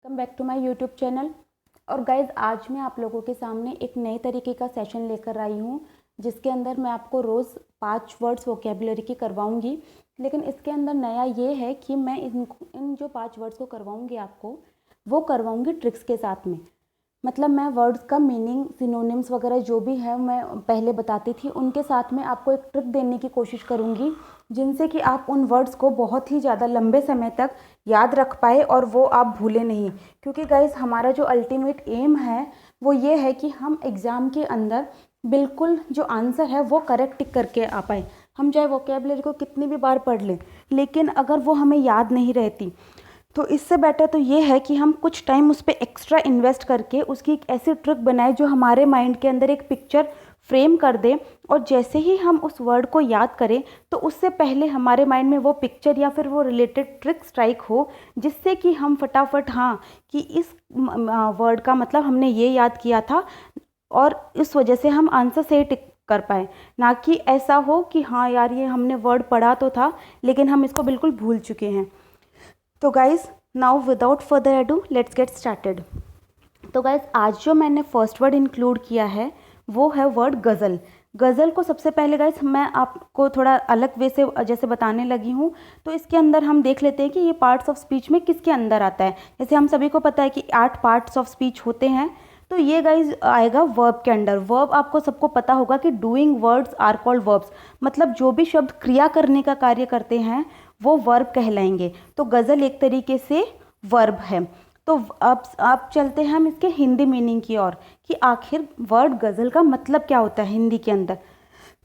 Welcome back to my YouTube channel. और guys, आज मैं आप लोगों के सामने एक नए तरीके का सेशन लेकर आई हूँ, जिसके अंदर मैं आपको रोज़ 5 वर्ड्स वोकेबुलरी की करवाऊँगी। लेकिन इसके अंदर नया ये है कि मैं इन जो 5 वर्ड्स को करवाऊँगी आपको, वो करवाऊँगी ट्रिक्स के साथ में। मतलब मैं वर्ड्स का मीनिंग, सिनोनिम्स वगैरह जो भी है मैं पहले बताती थी, उनके साथ में आपको एक ट्रिक देने की कोशिश करूँगी, जिनसे कि आप उन वर्ड्स को बहुत ही ज़्यादा लंबे समय तक याद रख पाए और वो आप भूलें नहीं। क्योंकि गाइज़, हमारा जो अल्टीमेट एम है वो ये है कि हम एग्ज़ाम के अंदर बिल्कुल जो आंसर है वो करेक्ट टिक करके आ पाए। हम चाहे वोकेबुलरी को कितनी भी बार पढ़ लें, लेकिन अगर वो हमें याद नहीं रहती तो इससे बेटर तो ये है कि हम कुछ टाइम उस पर एक्स्ट्रा इन्वेस्ट करके उसकी एक ऐसी ट्रिक बनाए जो हमारे माइंड के अंदर एक पिक्चर फ्रेम कर दे। और जैसे ही हम उस वर्ड को याद करें तो उससे पहले हमारे माइंड में वो पिक्चर या फिर वो रिलेटेड ट्रिक स्ट्राइक हो, जिससे कि हम फटाफट कि इस वर्ड का मतलब हमने ये याद किया था और इस वजह से हम आंसर सही टिक कर पाए। ना कि ऐसा हो कि हाँ यार, ये हमने वर्ड पढ़ा तो था लेकिन हम इसको बिल्कुल भूल चुके हैं। तो guys, now without further edu let's get started. तो गाइज़, आज जो मैंने फर्स्ट वर्ड इंक्लूड किया है वो है वर्ड गज़ल। गज़ल को सबसे पहले गाइज़ मैं आपको थोड़ा अलग वे से जैसे बताने लगी हूँ, तो इसके अंदर हम देख लेते हैं कि ये पार्ट्स ऑफ स्पीच में किसके अंदर आता है। जैसे हम सभी को पता है कि 8 पार्ट्स ऑफ स्पीच होते हैं, तो ये गाइज आएगा वर्ब के अंडर। वर्ब आपको सबको पता होगा कि doing words are called verbs, मतलब जो भी शब्द क्रिया करने का कार्य करते हैं वो वर्ब कहलाएंगे। तो गज़ल एक तरीके से वर्ब है। तो अब आप चलते हैं हम इसके हिंदी मीनिंग की ओर कि आखिर वर्ड गज़ल का मतलब क्या होता है हिंदी के अंदर।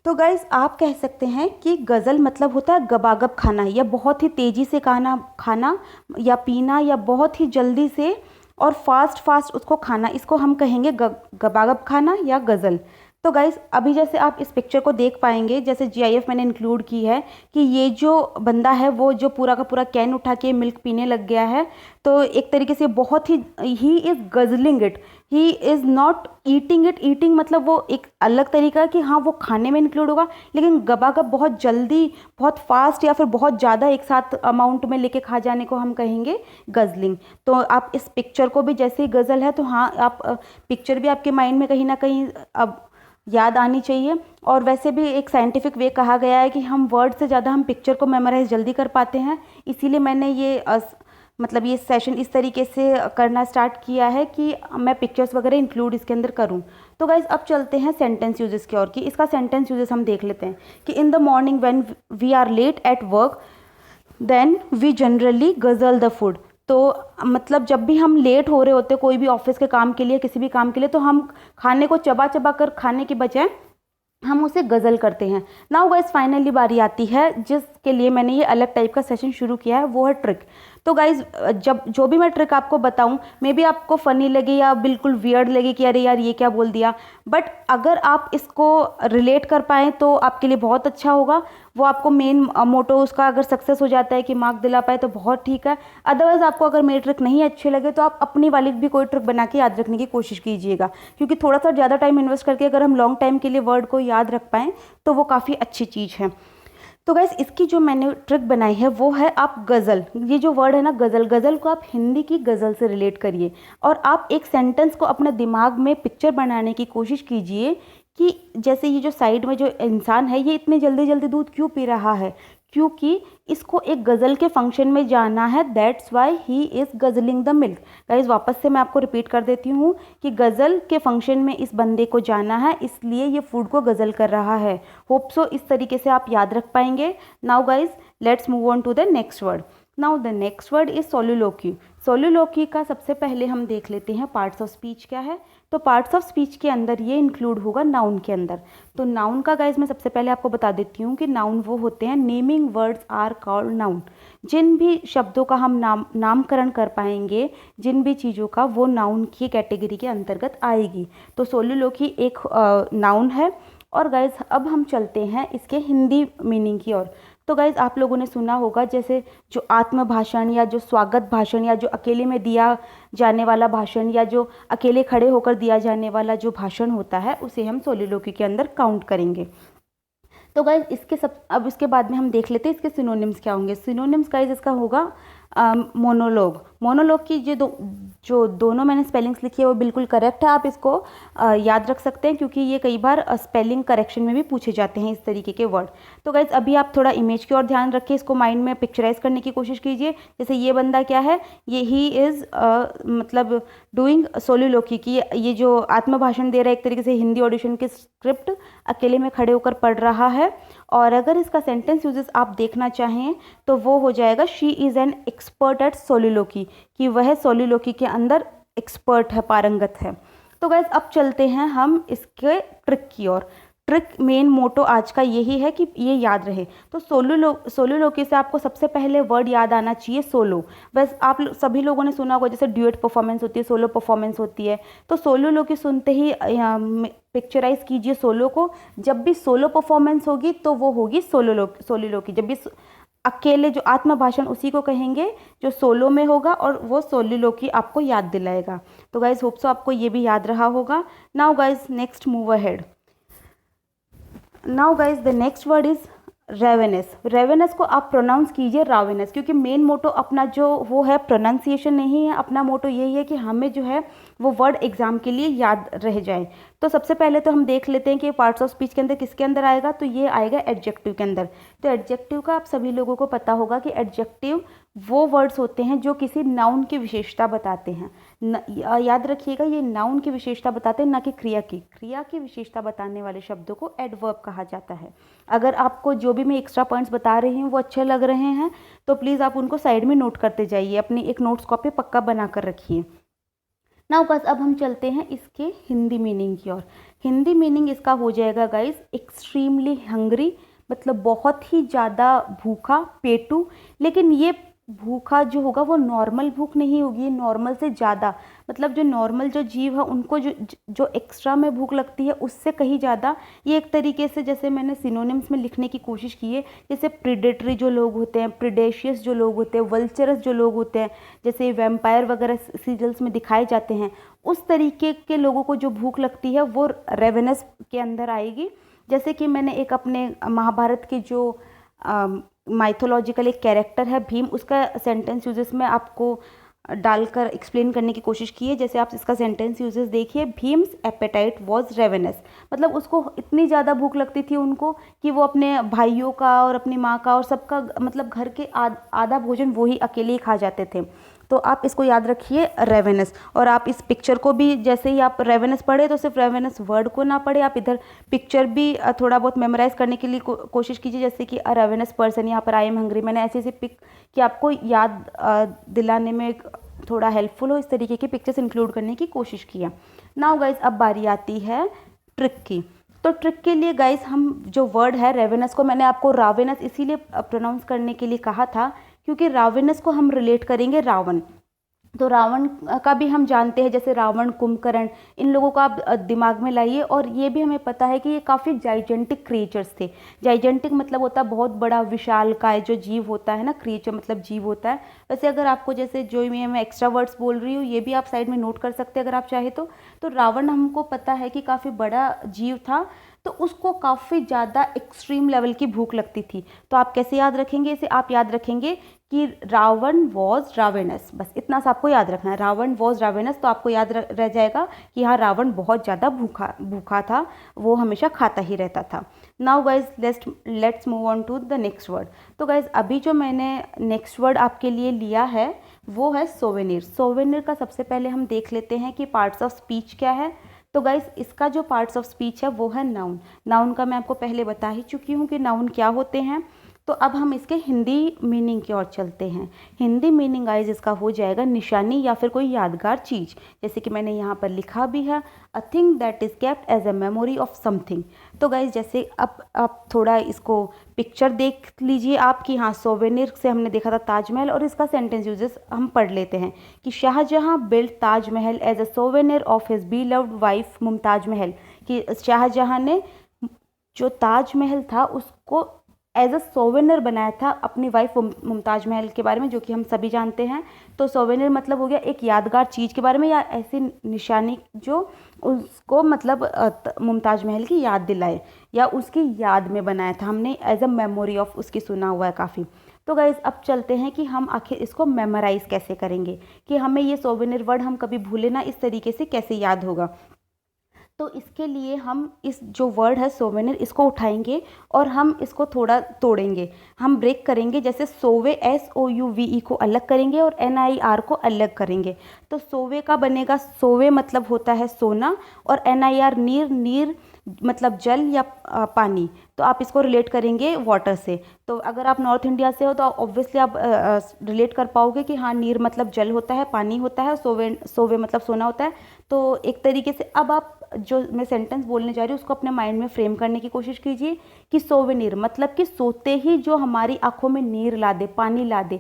तो गाइज, आप कह सकते हैं कि गज़ल मतलब होता है गबागब खाना, या बहुत ही तेज़ी से खाना या पीना, या बहुत ही जल्दी से और फास्ट उसको खाना, इसको हम कहेंगे गबागब खाना या गज़ल। तो गाइज़, अभी जैसे आप इस पिक्चर को देख पाएंगे, जैसे जीआईएफ मैंने इंक्लूड की है कि ये जो बंदा है वो जो पूरा का पूरा कैन उठा के मिल्क पीने लग गया है। तो एक तरीके से बहुत he is guzzling it, he is not eating it. Eating मतलब वो एक अलग तरीका है कि हाँ, वो खाने में इंक्लूड होगा, लेकिन गबागब बहुत जल्दी, बहुत फास्ट या फिर बहुत ज़्यादा एक साथ अमाउंट में लेके खा जाने को हम कहेंगे गजलिंग। तो आप इस पिक्चर को भी, जैसे ही गज़ल है तो हाँ, आप पिक्चर भी आपके माइंड में कहीं ना कहीं अब याद आनी चाहिए। और वैसे भी एक साइंटिफिक वे कहा गया है कि हम वर्ड से ज़्यादा हम पिक्चर को मेमोराइज जल्दी कर पाते हैं। इसीलिए मैंने मतलब ये सेशन इस तरीके से करना स्टार्ट किया है कि मैं पिक्चर्स वगैरह इंक्लूड इसके अंदर करूं। तो गाइज, अब चलते हैं सेंटेंस यूजेस की ओर कि इसका सेंटेंस यूजेस हम देख लेते हैं कि in the morning when we are late at work then we generally guzzle the food. तो मतलब जब भी हम लेट हो रहे होते कोई भी ऑफिस के काम के लिए, किसी भी काम के लिए, तो हम खाने को चबा चबा कर खाने के बजाय हम उसे गज़ल करते हैं। नाउ गाइस, फाइनली बारी आती है जिसके लिए मैंने ये अलग टाइप का सेशन शुरू किया है, वो है ट्रिक। तो गाइज, जब जो भी मैं ट्रिक आपको बताऊं, मे बी आपको फ़नी लगे या बिल्कुल वियर्ड लगे कि अरे यार ये क्या बोल दिया, बट अगर आप इसको रिलेट कर पाएँ तो आपके लिए बहुत अच्छा होगा। वो आपको मेन मोटो उसका अगर सक्सेस हो जाता है कि मार्क दिला पाए तो बहुत ठीक है। अदरवाइज़ आपको अगर मेरी ट्रिक नहीं अच्छे लगे तो आप अपनी वाली भी कोई ट्रिक बना के याद रखने की कोशिश कीजिएगा, क्योंकि थोड़ा सा ज़्यादा टाइम इन्वेस्ट करके अगर हम लॉन्ग टाइम के लिए वर्ड को याद रख पाएँ तो वो काफ़ी अच्छी चीज़ है। तो गैस, इसकी जो मैंने ट्रिक बनाई है वो है, आप गज़ल, ये जो वर्ड है ना गज़ल, गज़ल को आप हिंदी की गज़ल से रिलेट करिए और आप एक सेंटेंस को अपने दिमाग में पिक्चर बनाने की कोशिश कीजिए कि जैसे ये जो साइड में जो इंसान है ये इतनी जल्दी जल्दी दूध क्यों पी रहा है, क्योंकि इसको एक गज़ल के फंक्शन में जाना है, that's why he is guzzling the milk. Guys, वापस से मैं आपको रिपीट कर देती हूँ कि गज़ल के फंक्शन में इस बंदे को जाना है, इसलिए ये फूड को गज़ल कर रहा है। होप सो इस तरीके से आप याद रख पाएंगे। Now guys, let's move on to the next word. Now the next word is soliloquy. Soliloquy का सबसे पहले हम देख लेते हैं पार्ट्स ऑफ स्पीच क्या है। तो पार्ट्स ऑफ स्पीच के अंदर ये इंक्लूड होगा नाउन के अंदर। तो नाउन का गाइज मैं सबसे पहले आपको बता देती हूँ कि नाउन वो होते हैं, naming words are called noun. जिन भी शब्दों का हम नामकरण कर पाएंगे, जिन भी चीज़ों का, वो नाउन की कैटेगरी के अंतर्गत आएगी। तो सोलिलोक्वी एक नाउन है। और गाइज, अब हम चलते हैं इसके हिंदी मीनिंग की ओर। तो गाइज, आप लोगों ने सुना होगा जैसे जो आत्म भाषण या जो स्वागत भाषण या जो अकेले में दिया जाने वाला भाषण या जो अकेले खड़े होकर दिया जाने वाला जो भाषण होता है, उसे हम सोलिलोक्वी के अंदर काउंट करेंगे। तो गाइज, अब इसके बाद में हम देख लेते हैं इसके सिनोनिम्स क्या होंगे। सिनोनिम्स गाइज इसका होगा मोनोलॉग। मोनोलॉग की जो जो दोनों मैंने स्पेलिंग्स लिखी है वो बिल्कुल करेक्ट है। आप इसको याद रख सकते हैं क्योंकि ये कई बार स्पेलिंग करेक्शन में भी पूछे जाते हैं इस तरीके के वर्ड। तो गाइज अभी आप थोड़ा इमेज की ओर ध्यान रखें, इसको माइंड में पिक्चराइज करने की कोशिश कीजिए। जैसे ये बंदा क्या है, ये ही इज़ मतलब डूइंग सोलिलोकी की, ये जो आत्मभाषण दे रहा है एक तरीके से हिंदी ऑडिशन की स्क्रिप्ट अकेले में खड़े होकर पढ़ रहा है। और अगर इसका सेंटेंस यूजेस आप देखना चाहें तो वो हो जाएगा she is an expert at soliloquy, कि वह सोलिलोकी के अंदर एक्सपर्ट है, पारंगत है। तो गाइज अब चलते हैं हम इसके ट्रिक की ओर। ट्रिक मेन मोटो आज का यही है कि ये याद रहे। तो सोलिलोकी से आपको सबसे पहले वर्ड याद आना चाहिए सोलो। बस आप सभी लोगों ने सुना होगा जैसे ड्यूएट परफॉर्मेंस होती है, सोलो परफॉर्मेंस होती है। तो सोलिलोकी सुनते ही पिक्चराइज कीजिए सोलो को। जब भी सोलो परफॉर्मेंस होगी तो वो होगी सोलिलोकी। जब भी अकेले जो आत्मभाषण उसी को कहेंगे जो सोलो में होगा, और वो सोलिलोकी आपको याद दिलाएगा। तो गाइज होप सो आपको ये भी याद रहा होगा। Now guys next move ahead. Now guys the next word is ravenous. Ravenous को आप प्रोनाउंस कीजिए रावेनस, क्योंकि मेन मोटो अपना जो वो है प्रोनाउंसिएशन नहीं है, अपना मोटो यही है कि हमें जो है वो वर्ड एग्जाम के लिए याद रह जाए। तो सबसे पहले तो हम देख लेते हैं कि पार्ट्स ऑफ स्पीच के अंदर किसके अंदर आएगा। तो ये आएगा एडजेक्टिव के अंदर। तो एडजेक्टिव का आप सभी लोगों को पता होगा कि एडजेक्टिव वो वर्ड्स होते हैं जो किसी नाउन की विशेषता बताते हैं। याद रखिएगा, ये नाउन की विशेषता बताते हैं, ना कि क्रिया की। क्रिया की विशेषता बताने वाले शब्दों को एडवर्ब कहा जाता है। अगर आपको जो भी मैं एक्स्ट्रा पॉइंट्स बता रही हूँ वो अच्छे लग रहे हैं तो प्लीज़ आप उनको साइड में नोट करते जाइए, अपनी एक नोट्स कॉपी पक्का बना कर रखिए। नाउ गाइस अब हम चलते हैं इसके हिंदी मीनिंग की ओर। हिंदी मीनिंग इसका हो जाएगा गाइस एक्सट्रीमली हंग्री, मतलब बहुत ही ज़्यादा भूखा, पेटू। लेकिन ये भूखा जो होगा वो नॉर्मल भूख नहीं होगी, नॉर्मल से ज़्यादा। मतलब जो नॉर्मल जो जीव है उनको जो एक्स्ट्रा में भूख लगती है उससे कहीं ज़्यादा। ये एक तरीके से जैसे मैंने सिनोनिम्स में लिखने की कोशिश की है, जैसे प्रीडेटरी जो लोग होते हैं, प्रीडेशियस जो लोग होते हैं, वल्चरस जो लोग होते हैं, जैसे वैम्पायर वगैरह सीरियल्स में दिखाए जाते हैं, उस तरीके के लोगों को जो भूख लगती है वो रेवेनस के अंदर आएगी। जैसे कि मैंने एक अपने महाभारत के जो माइथोलॉजिकल एक कैरेक्टर है भीम, उसका सेंटेंस यूजेस में आपको डालकर एक्सप्लेन करने की कोशिश की है। जैसे आप इसका सेंटेंस यूजेस देखिए, भीम्स एपेटाइट वॉज रेवेनस, मतलब उसको इतनी ज़्यादा भूख लगती थी उनको कि वो अपने भाइयों का और अपनी माँ का और सबका मतलब घर के आधा भोजन वो ही अकेले ही खा जाते थे। तो आप इसको याद रखिए रेवेनस। और आप इस पिक्चर को भी जैसे ही आप रेवेनस पढ़े तो सिर्फ रेवेनस वर्ड को ना पढ़े, आप इधर पिक्चर भी थोड़ा बहुत मेमोराइज करने के लिए कोशिश कीजिए। जैसे कि अ रेवेनस पर्सन, यहाँ पर आई एम हंग्री, मैंने ऐसे ऐसे पिक कि आपको याद दिलाने में थोड़ा हेल्पफुल हो, इस तरीके की पिक्चर्स इंक्लूड करने की कोशिश किया। नाउ गाइज अब बारी आती है ट्रिक की। तो ट्रिक के लिए गाइज हम जो वर्ड है रेवेनस को मैंने आपको रावेनस इसीलिए प्रोनाउंस करने के लिए कहा था क्योंकि रावेनस को हम रिलेट करेंगे रावण। तो रावण का भी हम जानते हैं, जैसे रावण, कुंभकर्ण, इन लोगों को आप दिमाग में लाइए। और ये भी हमें पता है कि ये काफ़ी जाइजेंटिक क्रिएचर्स थे। जाइजेंटिक मतलब होता है बहुत बड़ा, विशालकाय जो जीव होता है ना, क्रिएचर मतलब जीव होता है। वैसे अगर आपको जैसे जो मैं एक्स्ट्रा वर्ड्स बोल रही हूँ ये भी आप साइड में नोट कर सकते हैं अगर आप चाहे तो रावण हमको पता है कि काफ़ी बड़ा जीव था, तो उसको काफ़ी ज़्यादा एक्सट्रीम लेवल की भूख लगती थी। तो आप कैसे याद रखेंगे इसे? आप याद रखेंगे कि रावण वॉज रावेनस, बस इतना सा आपको याद रखना है, रावण वॉज रावेनस। तो आपको याद रह जाएगा कि हाँ रावण बहुत ज़्यादा भूखा था, वो हमेशा खाता ही रहता था। Now guys let's move on to the next word. तो गाइज अभी जो मैंने नेक्स्ट वर्ड आपके लिए लिया है वो है सोवेनिर। सोवेनिर का सबसे पहले हम देख लेते हैं कि पार्ट्स ऑफ स्पीच क्या है। तो गाइज इसका जो पार्ट्स ऑफ स्पीच है वो है नाउन। नाउन का मैं आपको पहले बता ही चुकी हूँ कि नाउन क्या होते हैं। तो अब हम इसके हिंदी मीनिंग की ओर चलते हैं। हिंदी मीनिंग गाइज इसका हो जाएगा निशानी या फिर कोई यादगार चीज़। जैसे कि मैंने यहाँ पर लिखा भी है, a thing that is kept as a memory of something. तो गाइज जैसे अब आप थोड़ा इसको पिक्चर देख लीजिए आप कि हाँ सोवेनिर से हमने देखा था ताजमहल, और इसका सेंटेंस यूजेस हम पढ़ लेते हैं कि Shah Jahan built Taj Mahal as a souvenir of his beloved wife Mumtaz Mahal. कि शाहजहां ने जो ताजमहल था उसको एज अ सोवेनिर बनाया था अपनी वाइफ मुमताज महल के बारे में, जो कि हम सभी जानते हैं। तो सोवेनिर मतलब हो गया एक यादगार चीज़ के बारे में या ऐसी निशानी जो उसको मतलब मुमताज महल की याद दिलाए या उसकी याद में बनाया था हमने, एज अ मेमोरी ऑफ उसकी सुना हुआ है काफ़ी। तो गाइज़ अब चलते हैं कि हम आखिर इसको मेमोराइज़ कैसे करेंगे, कि हमें ये सोवेनिर वर्ड हम कभी भूले ना, इस तरीके से कैसे याद होगा। तो इसके लिए हम इस जो वर्ड है सोवेनिर, इसको उठाएंगे और हम इसको थोड़ा तोड़ेंगे, हम ब्रेक करेंगे। जैसे सोवे SOUVE को अलग करेंगे और NIR को अलग करेंगे। तो सोवे का बनेगा, सोवे मतलब होता है सोना, और NIR नीर, नीर मतलब जल या पानी। तो आप इसको रिलेट करेंगे वाटर से। तो अगर आप नॉर्थ इंडिया से हो तो ऑब्वियसली आप रिलेट कर पाओगे कि हाँ, नीर मतलब जल होता है, पानी होता है, सोवे सोवे मतलब सोना होता है। तो एक तरीके से अब आप जो मैं सेंटेंस बोलने जा रही हूँ उसको अपने माइंड में फ्रेम करने की कोशिश कीजिए कि सोवेनिर मतलब कि सोते ही जो हमारी आंखों में नीर ला दे, पानी ला दे,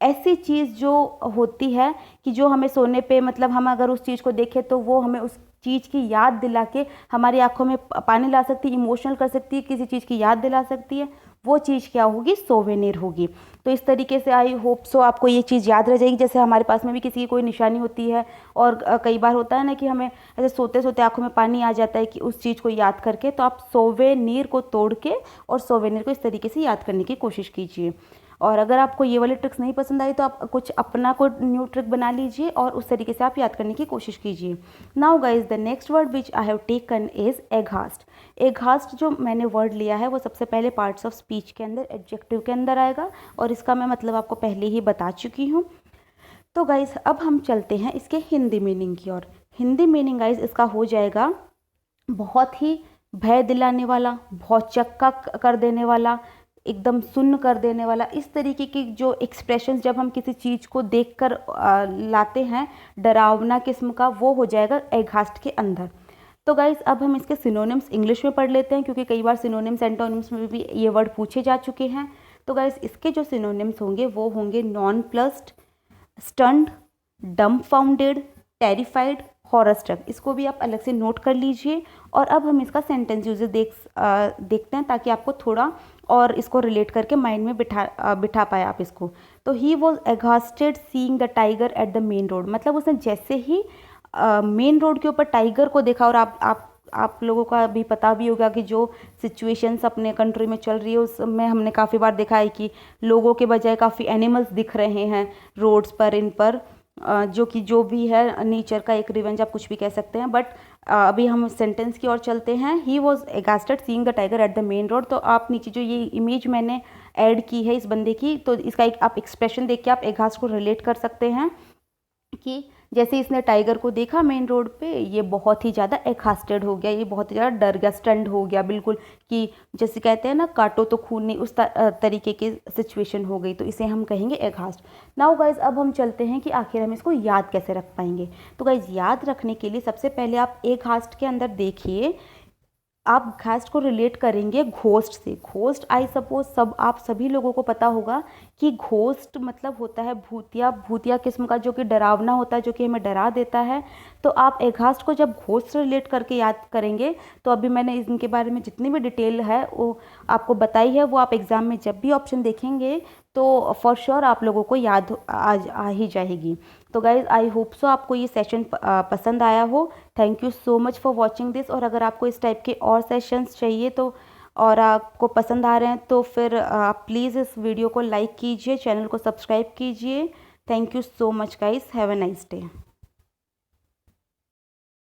ऐसी चीज़ जो होती है कि जो हमें सोने पे, मतलब हम अगर उस चीज़ को देखें तो वो हमें उस चीज़ की याद दिला के हमारी आंखों में पानी ला सकती है, इमोशनल कर सकती है, किसी चीज़ की याद दिला सकती है। वो चीज़ क्या होगी? सोवेनिर होगी। तो इस तरीके से आई होप सो आपको ये चीज़ याद रह जाएगी। जैसे हमारे पास में भी किसी की कोई निशानी होती है और कई बार होता है ना कि हमें ऐसे सोते सोते आंखों में पानी आ जाता है कि उस चीज़ को याद करके, तो आप सोवेनिर को तोड़ के और सोवेनिर को इस तरीके से याद करने की कोशिश कीजिए। और अगर आपको ये वाली ट्रिक्स नहीं पसंद आई तो आप कुछ अपना कोई न्यू ट्रिक बना लीजिए और उस तरीके से आप याद करने की कोशिश कीजिए। Now guys the next word which I have taken is aghast. Aghast जो मैंने वर्ड लिया है वो सबसे पहले पार्ट्स ऑफ स्पीच के अंदर एडजेक्टिव के अंदर आएगा और इसका मैं मतलब आपको पहले ही बता चुकी हूँ। तो गाइज अब हम चलते हैं इसके हिंदी मीनिंग की ओर। हिंदी मीनिंग गाइज इसका हो जाएगा बहुत ही भय दिलाने वाला, बहुत चक्का कर देने वाला, एकदम सुन्न कर देने वाला। इस तरीके की जो एक्सप्रेशंस जब हम किसी चीज़ को देखकर लाते हैं डरावना किस्म का, वो हो जाएगा एघास्ट के अंदर। तो गाइज अब हम इसके सिनोनिम्स इंग्लिश में पढ़ लेते हैं क्योंकि कई बार सिनोनिम्स एंटोनिम्स में भी ये वर्ड पूछे जा चुके हैं। तो गाइज इसके जो सिनोनिम्स होंगे वो होंगे nonplussed, stunned, dumbfounded, terrified, horror struck. इसको भी आप अलग से नोट कर लीजिए। और अब हम इसका सेंटेंस यूजेस देखते हैं ताकि आपको थोड़ा और इसको रिलेट करके माइंड में बिठा पाए आप इसको। तो he was aghasted seeing the tiger at the main road. मतलब उसने जैसे ही मेन रोड के ऊपर टाइगर को देखा, और आप लोगों का भी पता भी होगा कि जो सिचुएशंस अपने कंट्री में चल रही है उसमें हमने काफ़ी बार देखा है कि लोगों के बजाय काफ़ी एनिमल्स दिख रहे हैं रोड्स पर, इन पर, जो कि जो भी है नेचर का एक रिवेंज आप कुछ भी कह सकते हैं। बट अभी हम सेंटेंस की ओर चलते हैं। He was aghasted seeing the tiger at the main road. तो आप नीचे जो ये इमेज मैंने ऐड की है इस बंदे की, तो इसका एक आप एक्सप्रेशन देख के आप एघास्ट को रिलेट कर सकते हैं कि जैसे इसने टाइगर को देखा मेन रोड पे, ये बहुत ही ज़्यादा एघास्टेड हो गया, ये बहुत ही ज़्यादा डर गया, स्टन्ड हो गया बिल्कुल, कि जैसे कहते हैं ना काटो तो खून नहीं, उस तरीके की सिचुएशन हो गई। तो इसे हम कहेंगे एघास्ट। नाउ गाइज अब हम चलते हैं कि आखिर हम इसको याद कैसे रख पाएंगे। तो गाइज याद रखने के लिए सबसे पहले आप एघास्ट के अंदर देखिए, आप घास्ट को रिलेट करेंगे घोस्ट से। घोस्ट आई सपोज आप सभी लोगों को पता होगा कि घोस्ट मतलब होता है भूतिया, भूतिया किस्म का जो कि डरावना होता है, जो कि हमें डरा देता है। तो आप एघास्ट को जब घोस्ट से रिलेट करके याद करेंगे, तो अभी मैंने इनके बारे में जितनी भी डिटेल है वो आपको बताई है, वो आप एग्ज़ाम में जब भी ऑप्शन देखेंगे तो फॉर श्योर आप लोगों को याद आ ही जाएगी। तो गाइज़ आई होप सो आपको ये सेशन पसंद आया हो। Thank you so much for watching this. और अगर आपको इस टाइप के और सेशंस चाहिए तो, और आपको पसंद आ रहे हैं तो फिर आप प्लीज़ इस वीडियो को लाइक कीजिए, चैनल को सब्सक्राइब कीजिए। Thank you so much guys, have a nice day.